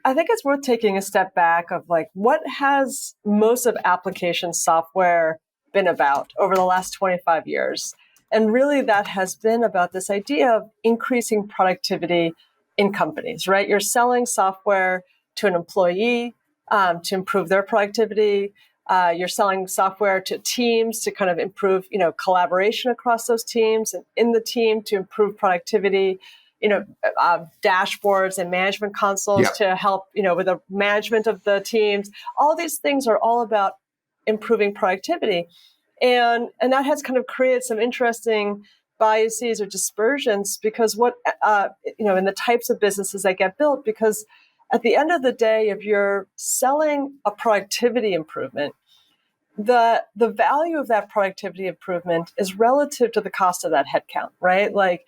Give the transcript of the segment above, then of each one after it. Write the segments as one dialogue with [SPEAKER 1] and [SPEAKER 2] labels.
[SPEAKER 1] I think it's worth taking a step back of like, what has most of application software been about over the last 25 years? And really that has been about this idea of increasing productivity in companies, right? You're selling software to an employee to improve their productivity. You're selling software to teams to kind of improve, collaboration across those teams and in the team to improve productivity. Dashboards and management consoles to help, with the management of the teams. All these things are all about improving productivity. And that has kind of created some interesting biases or dispersions because in the types of businesses that get built, because at the end of the day, if you're selling a productivity improvement, the value of that productivity improvement is relative to the cost of that headcount, right? Like,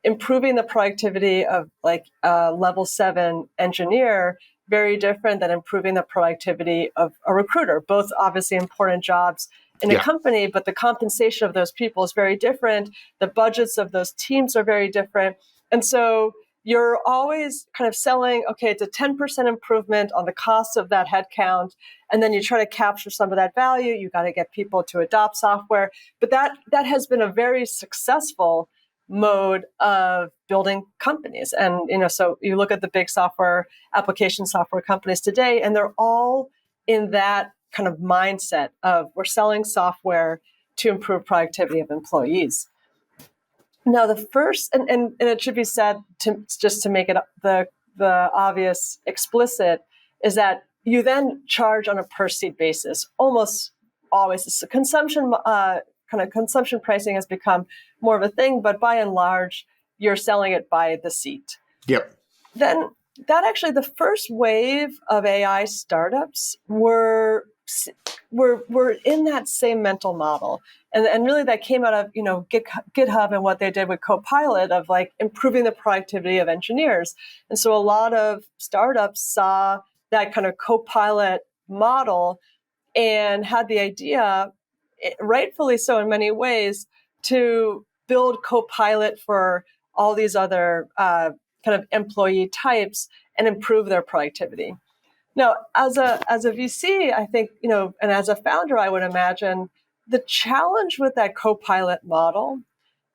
[SPEAKER 1] improving the productivity of like a level 7 engineer, very different than improving the productivity of a recruiter. Both obviously important jobs in a company, but the compensation of those people is very different. The budgets of those teams are very different. And so you're always kind of selling, okay, it's a 10% improvement on the cost of that headcount. And then you try to capture some of that value. You got to get people to adopt software. But that has been a very successful mode of building companies. And, so you look at the big application software companies today, and they're all in that kind of mindset of we're selling software to improve productivity of employees. Now, the first, and it should be said just to make it the obvious explicit, is that you then charge on a per seat basis. Almost always, it's a consumption pricing has become more of a thing, but by and large, you're selling it by the seat.
[SPEAKER 2] Yep.
[SPEAKER 1] Then that actually, the first wave of AI startups were in that same mental model. And really that came out of, GitHub and what they did with Copilot of like improving the productivity of engineers. And so a lot of startups saw that kind of Copilot model and had the idea, rightfully so in many ways, to build Copilot for all these other kind of employee types and improve their productivity. Now, as a VC, I think, and as a founder, I would imagine the challenge with that Copilot model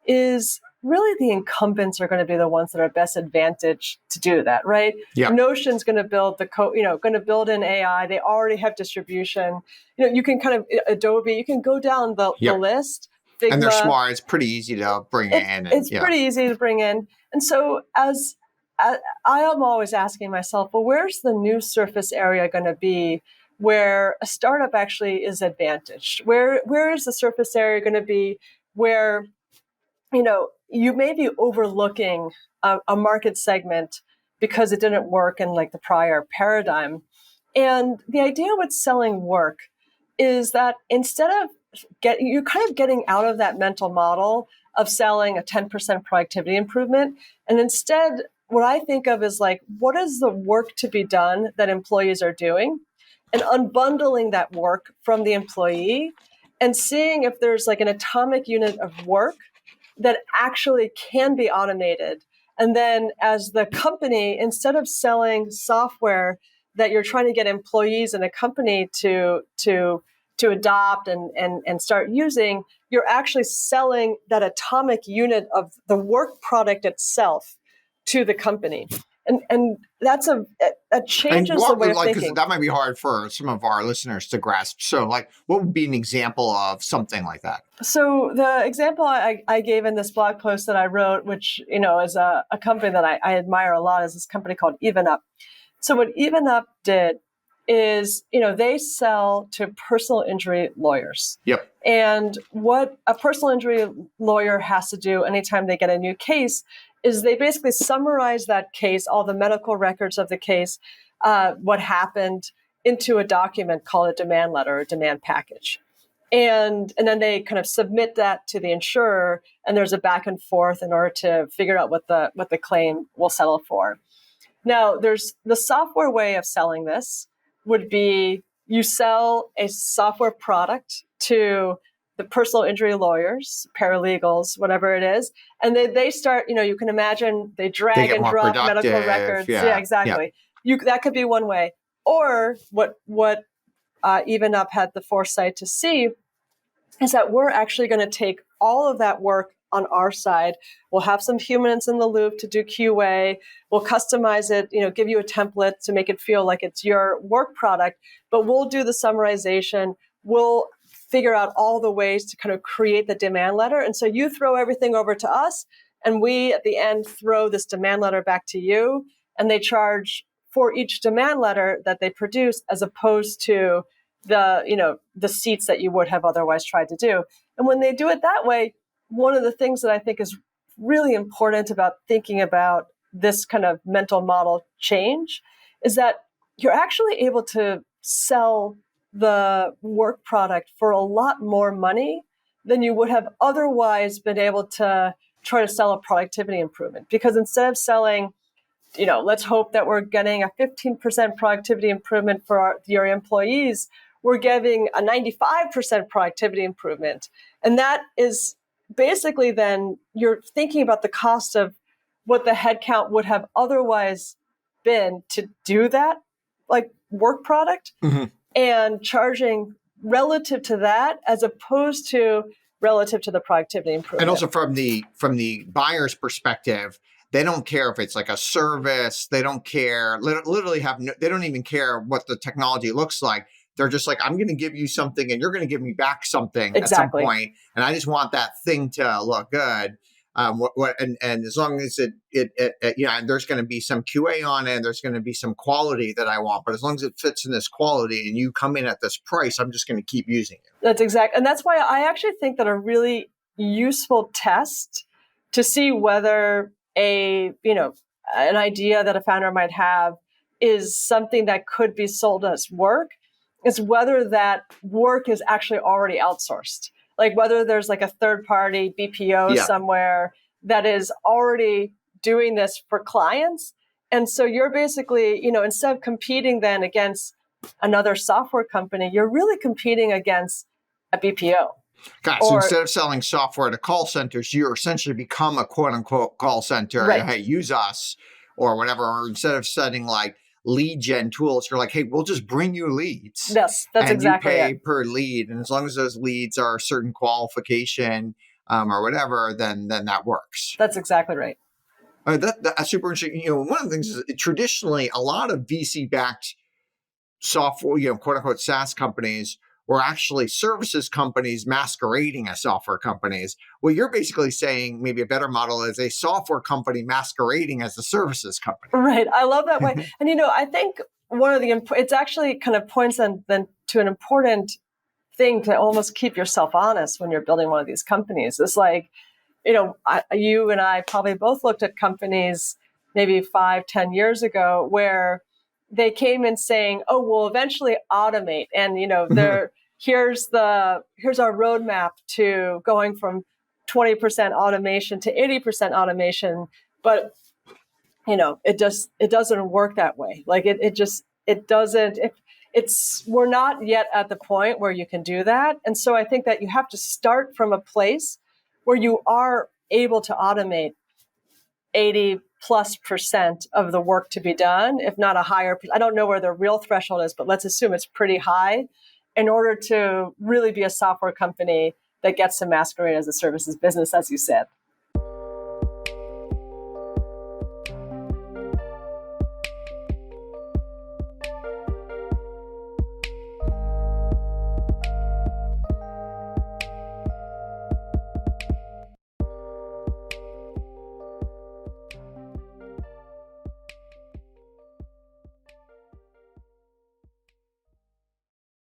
[SPEAKER 1] is really the incumbents are going to be the ones that are best advantaged to do that, right?
[SPEAKER 2] Yeah.
[SPEAKER 1] Notion's going to build going to build an AI. They already have distribution. You can kind of Adobe. You can go down the list. Figma,
[SPEAKER 2] and they're smart. It's pretty easy to bring in.
[SPEAKER 1] It's pretty easy to bring in. And so I am always asking myself, well, where's the new surface area going to be where a startup actually is advantaged? Where is the surface area going to be where you may be overlooking a market segment because it didn't work in like the prior paradigm. And the idea with selling work is that instead of you're kind of getting out of that mental model of selling a 10% productivity improvement. And instead, what I think of is like, what is the work to be done that employees are doing? And unbundling that work from the employee and seeing if there's like an atomic unit of work that actually can be automated. And then as the company, instead of selling software that you're trying to get employees in a company to adopt and start using, you're actually selling that atomic unit of the work product itself to the company. And that's that changes the way of thinking.
[SPEAKER 2] That might be hard for some of our listeners to grasp. So like, what would be an example of something like that?
[SPEAKER 1] So the example I gave in this blog post that I wrote, which, is a company that I admire a lot, is this company called EvenUp. So what EvenUp did is, they sell to personal injury lawyers.
[SPEAKER 2] Yep.
[SPEAKER 1] And what a personal injury lawyer has to do anytime they get a new case is they basically summarize that case, all the medical records of the case, what happened, into a document called a demand letter or demand package. And then they kind of submit that to the insurer, and there's a back and forth in order to figure out what the claim will settle for. Now, there's the software way of selling this would be you sell a software product to the personal injury lawyers, paralegals, whatever it is. And they start, you can imagine they drag and drop medical records. Yeah, exactly. that could be one way. Or what Even Up had the foresight to see is that we're actually going to take all of that work on our side. We'll have some humans in the loop to do QA. We'll customize it, give you a template to make it feel like it's your work product, but we'll do the summarization. We'll figure out all the ways to kind of create the demand letter. And so you throw everything over to us, and we at the end throw this demand letter back to you, and they charge for each demand letter that they produce as opposed to the seats that you would have otherwise tried to do. And when they do it that way, one of the things that I think is really important about thinking about this kind of mental model change is that you're actually able to sell the work product for a lot more money than you would have otherwise been able to try to sell a productivity improvement. Because instead of selling, let's hope that we're getting a 15% productivity improvement for your employees, we're giving a 95% productivity improvement. And that is basically then you're thinking about the cost of what the headcount would have otherwise been to do that, like work product, and charging relative to that as opposed to relative to the productivity improvement.
[SPEAKER 2] And also from the buyer's perspective, they don't care if it's like a service. They don't care. Literally they don't even care what the technology looks like. They're just like, I'm going to give you something and you're going to give me back something at some point. And I just want that thing to look good. And as long as and there's going to be some QA on it, and there's going to be some quality that I want. But as long as it fits in this quality and you come in at this price, I'm just going to keep using it.
[SPEAKER 1] That's exact. And that's why I actually think that a really useful test to see whether an idea that a founder might have is something that could be sold as work is whether that work is actually already outsourced. Like whether there's like a third party BPO somewhere that is already doing this for clients. And so you're basically, instead of competing then against another software company, you're really competing against a BPO.
[SPEAKER 2] Guys, so instead of selling software to call centers, you essentially become a quote unquote call center.
[SPEAKER 1] Right.
[SPEAKER 2] Hey, use us or whatever. Or instead of setting like lead gen tools, you're like, hey, we'll just bring you leads.
[SPEAKER 1] Yes, that's exactly it.
[SPEAKER 2] And you pay per lead. And as long as those leads are a certain qualification or whatever, then that works.
[SPEAKER 1] That's exactly right.
[SPEAKER 2] That's super interesting. One of the things is traditionally a lot of VC-backed software, quote unquote SaaS companies were actually services companies masquerading as software companies. Well, you're basically saying maybe a better model is a software company masquerading as a services company.
[SPEAKER 1] Right. I love that way. And, I think it's actually kind of points then to an important thing to almost keep yourself honest when you're building one of these companies. It's like, you and I probably both looked at companies maybe 5-10 years ago where they came in saying, oh, we'll eventually automate. And, here's our roadmap to going from 20% automation to 80% automation. But, it doesn't work that way. Like it doesn't, we're not yet at the point where you can do that. And so I think that you have to start from a place where you are able to automate 80+% of the work to be done, if not a higher. I don't know where the real threshold is, but let's assume it's pretty high in order to really be a software company that gets to masquerade as a services business, as you said.